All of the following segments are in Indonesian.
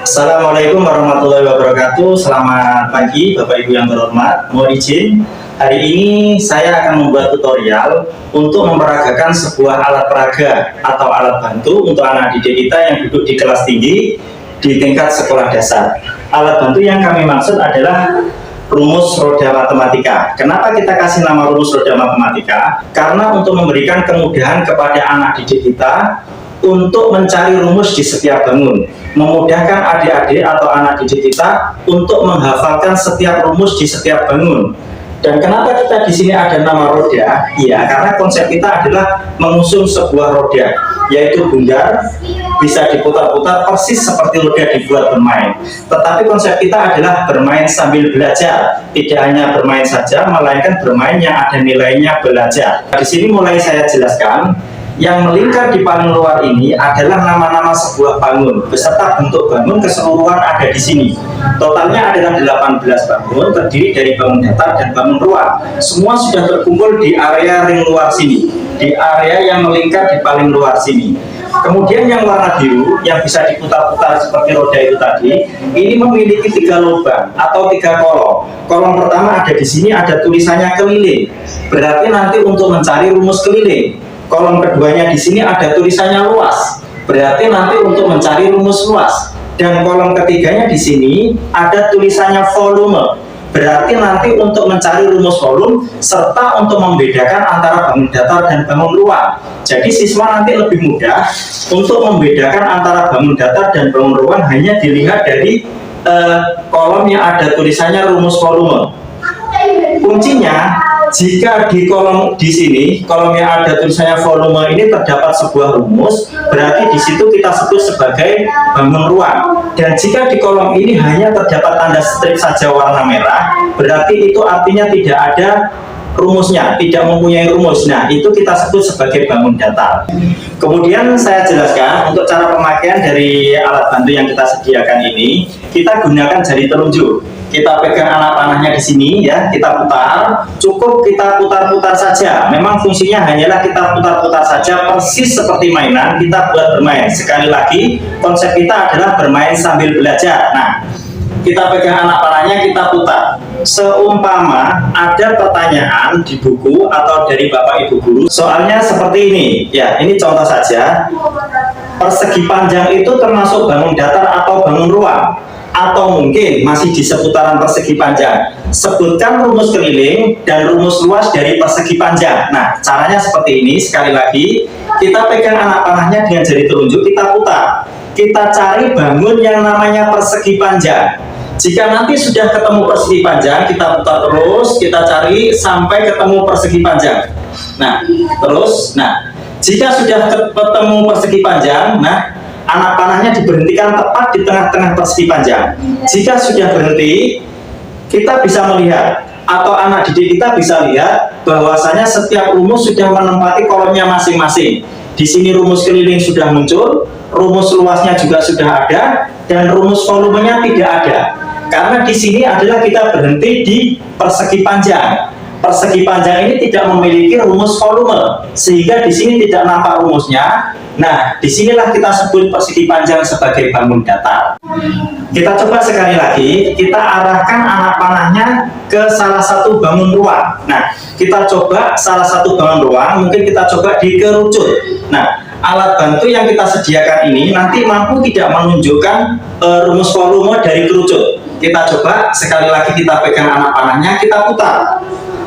Assalamualaikum warahmatullahi wabarakatuh. Selamat pagi Bapak Ibu yang terhormat. Mohon izin, hari ini saya akan membuat tutorial untuk memperagakan sebuah alat peraga atau alat bantu untuk anak didik kita yang duduk di kelas tinggi di tingkat sekolah dasar. Alat bantu yang kami maksud adalah rumus roda matematika. Kenapa kita kasih nama rumus roda matematika? Karena untuk memberikan kemudahan kepada anak didik kita untuk mencari rumus di setiap bangun, memudahkan adik-adik atau anak didik kita untuk menghafalkan setiap rumus di setiap bangun. Dan kenapa kita di sini ada nama roda? Ya, karena konsep kita adalah mengusung sebuah roda, yaitu bundar, bisa diputar-putar persis seperti roda dibuat bermain. Tetapi konsep kita adalah bermain sambil belajar, tidak hanya bermain saja, melainkan bermain yang ada nilainya belajar. Di sini mulai saya jelaskan. Yang melingkar di paling luar ini adalah nama-nama sebuah bangun beserta bentuk bangun keseluruhan ada di sini. Totalnya adalah 18 bangun, terdiri dari bangun datar dan bangun ruang. Semua sudah terkumpul di area ring luar sini, di area yang melingkar di paling luar sini. Kemudian yang warna biru yang bisa diputar-putar seperti roda itu tadi, ini memiliki 3 lubang atau 3 kolom. Kolom pertama ada di sini, ada tulisannya keliling. Berarti nanti untuk mencari rumus keliling. Kolom keduanya di sini ada tulisannya luas, berarti nanti untuk mencari rumus luas. Dan kolom ketiganya di sini ada tulisannya volume, berarti nanti untuk mencari rumus volume serta untuk membedakan antara bangun datar dan bangun ruang. Jadi siswa nanti lebih mudah untuk membedakan antara bangun datar dan bangun ruang hanya dilihat dari kolom yang ada tulisannya rumus volume. Kuncinya, jika di kolom di sini, kolom yang ada tulisannya volume ini terdapat sebuah rumus, berarti di situ kita sebut sebagai bangun ruang. Dan jika di kolom ini hanya terdapat tanda strip saja warna merah, berarti itu artinya tidak ada rumusnya, tidak mempunyai rumus. Nah, itu kita sebut sebagai bangun datar. Kemudian saya jelaskan untuk cara pemakaian dari alat bantu yang kita sediakan ini, kita gunakan jari telunjuk. Kita pegang anak panahnya di sini ya, kita putar, cukup kita putar-putar saja. Memang fungsinya hanyalah kita putar-putar saja, persis seperti mainan, kita buat bermain. Sekali lagi, konsep kita adalah bermain sambil belajar. Nah, kita pegang anak panahnya, kita putar. Seumpama ada pertanyaan di buku atau dari Bapak Ibu guru, soalnya seperti ini. Ya, ini contoh saja. Persegi panjang itu termasuk bangun datar atau bangun ruang? Atau mungkin masih di seputaran persegi panjang. Sebutkan rumus keliling dan rumus luas dari persegi panjang. Nah, caranya seperti ini. Sekali lagi, kita pegang anak panahnya dengan jari telunjuk, kita putar. Kita cari bangun yang namanya persegi panjang. Jika nanti sudah ketemu persegi panjang, kita putar terus, kita cari sampai ketemu persegi panjang. Nah, terus, jika sudah ketemu persegi panjang, anak panahnya diberhentikan tepat di tengah-tengah persegi panjang. Jika sudah berhenti, kita bisa melihat atau anak didik kita bisa lihat bahwasanya setiap rumus sudah menempati kolomnya masing-masing. Di sini rumus keliling sudah muncul, rumus luasnya juga sudah ada, dan rumus volumenya tidak ada. Karena di sini adalah kita berhenti di persegi panjang. Persegi panjang ini tidak memiliki rumus volume, sehingga di sini tidak nampak rumusnya. Nah, disinilah kita sebut persegi panjang sebagai bangun datar. Kita coba sekali lagi, kita arahkan anak panahnya ke salah satu bangun ruang. Nah, kita coba salah satu bangun ruang, mungkin kita coba di kerucut. Nah, alat bantu yang kita sediakan ini nanti mampu tidak menunjukkan rumus volume dari kerucut. Kita coba sekali lagi, kita pegang anak panahnya, kita putar.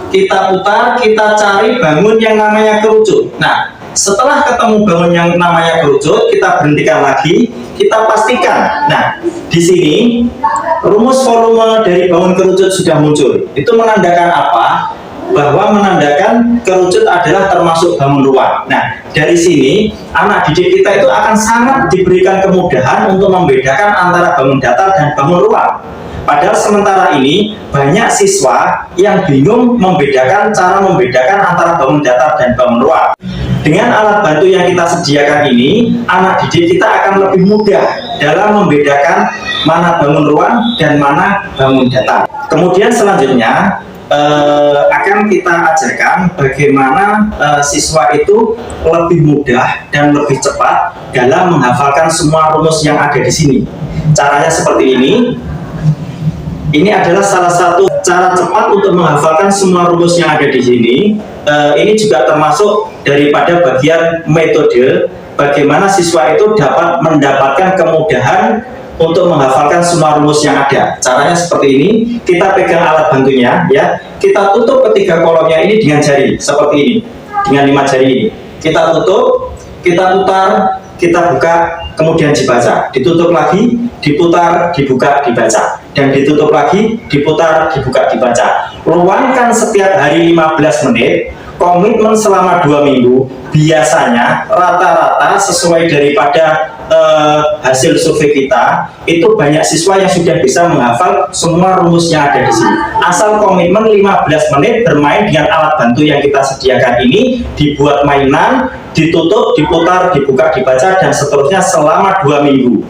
Kita putar, kita cari bangun yang namanya kerucut. Nah, setelah ketemu bangun yang namanya kerucut, kita berhentikan lagi, kita pastikan. Nah, di sini rumus volume dari bangun kerucut sudah muncul. Itu menandakan apa? Bahwa menandakan kerucut adalah termasuk bangun ruang. Nah, dari sini anak didik kita itu akan sangat diberikan kemudahan untuk membedakan antara bangun datar dan bangun ruang. Padahal sementara ini banyak siswa yang bingung cara membedakan antara bangun datar dan bangun ruang. Dengan alat bantu yang kita sediakan ini, anak didik kita akan lebih mudah dalam membedakan mana bangun ruang dan mana bangun datar. Kemudian selanjutnya akan kita ajarkan bagaimana siswa itu lebih mudah dan lebih cepat dalam menghafalkan semua rumus yang ada di sini. Caranya seperti ini. Ini adalah salah satu cara cepat untuk menghafalkan semua rumus yang ada di sini. Ini juga termasuk daripada bagian metode bagaimana siswa itu dapat mendapatkan kemudahan untuk menghafalkan semua rumus yang ada. Caranya seperti ini. Kita pegang alat bantunya, ya. Kita tutup ketiga kolomnya ini dengan jari seperti ini, dengan 5 jari ini. Kita tutup, kita putar, kita buka, kemudian dibaca, ditutup lagi, diputar, dibuka, dibaca, dan ditutup lagi, diputar, dibuka, dibaca. Luangkan setiap hari 15 menit, komitmen selama 2 minggu. Biasanya rata-rata sesuai daripada hasil survei kita, itu banyak siswa yang sudah bisa menghafal semua rumus yang ada di sini. Asal komitmen 15 menit bermain dengan alat bantu yang kita sediakan ini, dibuat mainan, ditutup, diputar, dibuka, dibaca, dan seterusnya selama 2 minggu.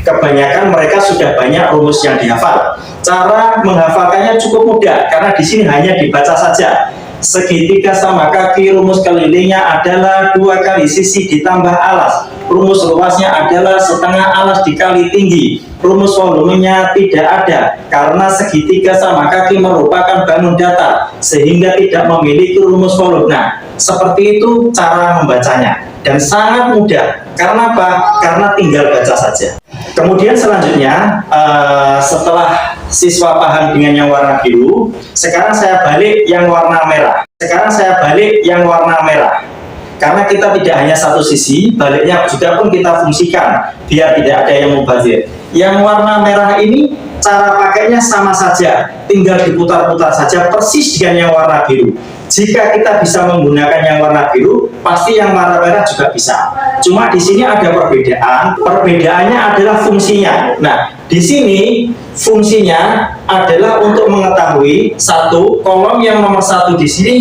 Kebanyakan mereka sudah banyak rumus yang dihafal. Cara menghafalkannya cukup mudah karena di sini hanya dibaca saja. Segitiga sama kaki, rumus kelilingnya adalah 2 kali sisi ditambah alas. Rumus luasnya adalah setengah alas dikali tinggi. Rumus volumenya tidak ada karena segitiga sama kaki merupakan bangun datar sehingga tidak memiliki rumus volume. Nah, seperti itu cara membacanya dan sangat mudah. Karena apa? Karena tinggal baca saja. Kemudian selanjutnya, setelah siswa paham dengan yang warna biru, sekarang saya balik yang warna merah. Karena kita tidak hanya satu sisi, baliknya juga pun kita fungsikan biar tidak ada yang mubazir. Yang warna merah ini cara pakainya sama saja, tinggal diputar-putar saja persis dengan yang warna biru. Jika kita bisa menggunakan yang warna biru, pasti yang warna merah juga bisa. Cuma di sini ada perbedaan. Perbedaannya adalah fungsinya. Nah, di sini fungsinya adalah untuk mengetahui satu kolom yang nomor 1 di sini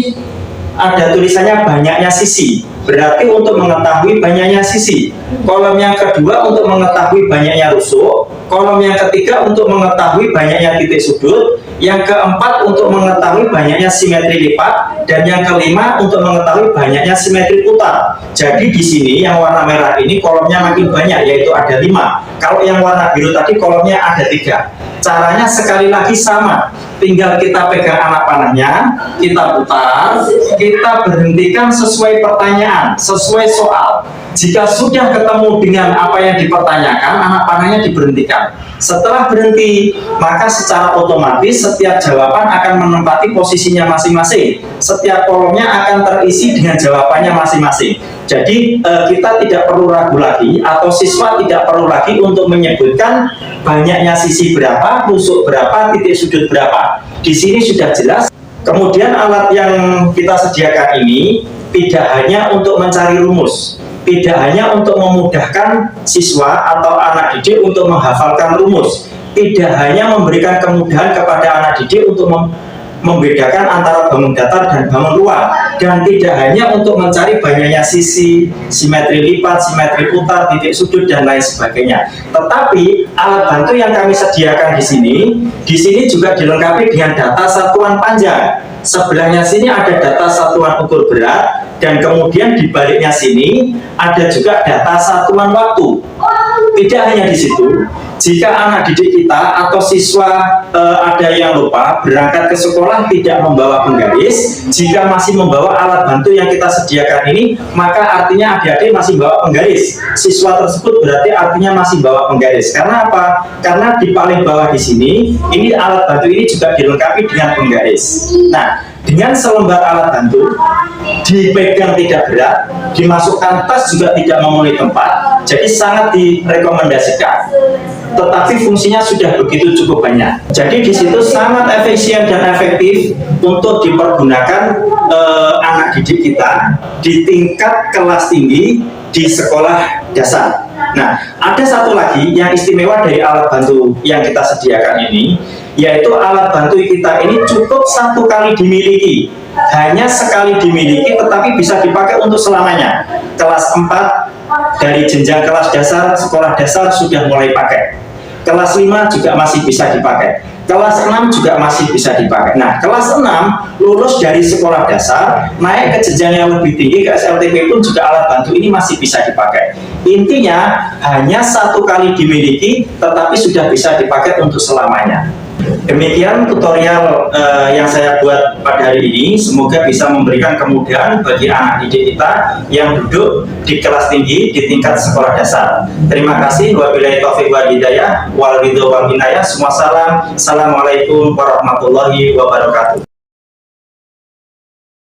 ada tulisannya banyaknya sisi. Berarti untuk mengetahui banyaknya sisi. Kolom yang kedua untuk mengetahui banyaknya rusuk. Kolom yang ketiga untuk mengetahui banyaknya titik sudut. Yang keempat untuk mengetahui banyaknya simetri lipat. Dan yang kelima untuk mengetahui banyaknya simetri putar. Jadi di sini yang warna merah ini kolomnya makin banyak, yaitu ada 5. Kalau yang warna biru tadi kolomnya ada 3. Caranya sekali lagi sama. Tinggal kita pegang anak panahnya, kita putar, kita berhentikan sesuai pertanyaan, sesuai soal. Jika sudah ketemu dengan apa yang dipertanyakan, anak panahnya diberhentikan. Setelah berhenti, maka secara otomatis setiap jawaban akan menempati posisinya masing-masing. Setiap kolomnya akan terisi dengan jawabannya masing-masing. Jadi kita tidak perlu ragu lagi, atau siswa tidak perlu lagi untuk menyebutkan banyaknya sisi berapa, rusuk berapa, titik sudut berapa. Di sini sudah jelas. Kemudian alat yang kita sediakan ini tidak hanya untuk mencari rumus, tidak hanya untuk memudahkan siswa atau anak didik untuk menghafalkan rumus, tidak hanya memberikan kemudahan kepada anak didik untuk membedakan antara bangun datar dan bangun ruang, dan tidak hanya untuk mencari banyaknya sisi, simetri lipat, simetri putar, titik sudut, dan lain sebagainya. Tetapi alat bantu yang kami sediakan di sini juga dilengkapi dengan data satuan panjang. Sebelahnya sini ada data satuan ukur berat, dan kemudian di baliknya sini ada juga data satuan waktu. Tidak hanya di situ, jika anak didik kita atau siswa ada yang lupa berangkat ke sekolah tidak membawa penggaris, jika masih membawa alat bantu yang kita sediakan ini, maka artinya adik-adik masih bawa penggaris. Siswa tersebut berarti artinya masih bawa penggaris. Karena apa? Karena di paling bawah di sini, ini alat bantu ini juga dilengkapi dengan penggaris. Nah, dengan selembar alat bantu, dipegang tidak berat, dimasukkan tas juga tidak memenuhi tempat, jadi sangat direkomendasikan. Tetapi fungsinya sudah begitu cukup banyak. Jadi di situ sangat efisien dan efektif untuk dipergunakan anak didik kita di tingkat kelas tinggi di sekolah dasar. Nah, ada satu lagi yang istimewa dari alat bantu yang kita sediakan ini, yaitu alat bantu kita ini cukup 1 kali dimiliki. Hanya sekali dimiliki, tetapi bisa dipakai untuk selamanya. Kelas 4 dari jenjang kelas dasar, sekolah dasar sudah mulai pakai. kelas 5 juga masih bisa dipakai, kelas 6 juga masih bisa dipakai. Nah, kelas 6 lulus dari sekolah dasar, naik ke jenjang yang lebih tinggi ke SLTP pun juga alat bantu ini masih bisa dipakai. Intinya hanya satu kali dimiliki, tetapi sudah bisa dipakai untuk selamanya. Demikian tutorial yang saya buat pada hari ini. Semoga bisa memberikan kemudahan bagi anak didik kita yang duduk di kelas tinggi di tingkat sekolah dasar. Terima kasih. Wabillahi taufiq wal hidayah. Wal ridho wal inayah. Semua salam. Assalamualaikum warahmatullahi wabarakatuh.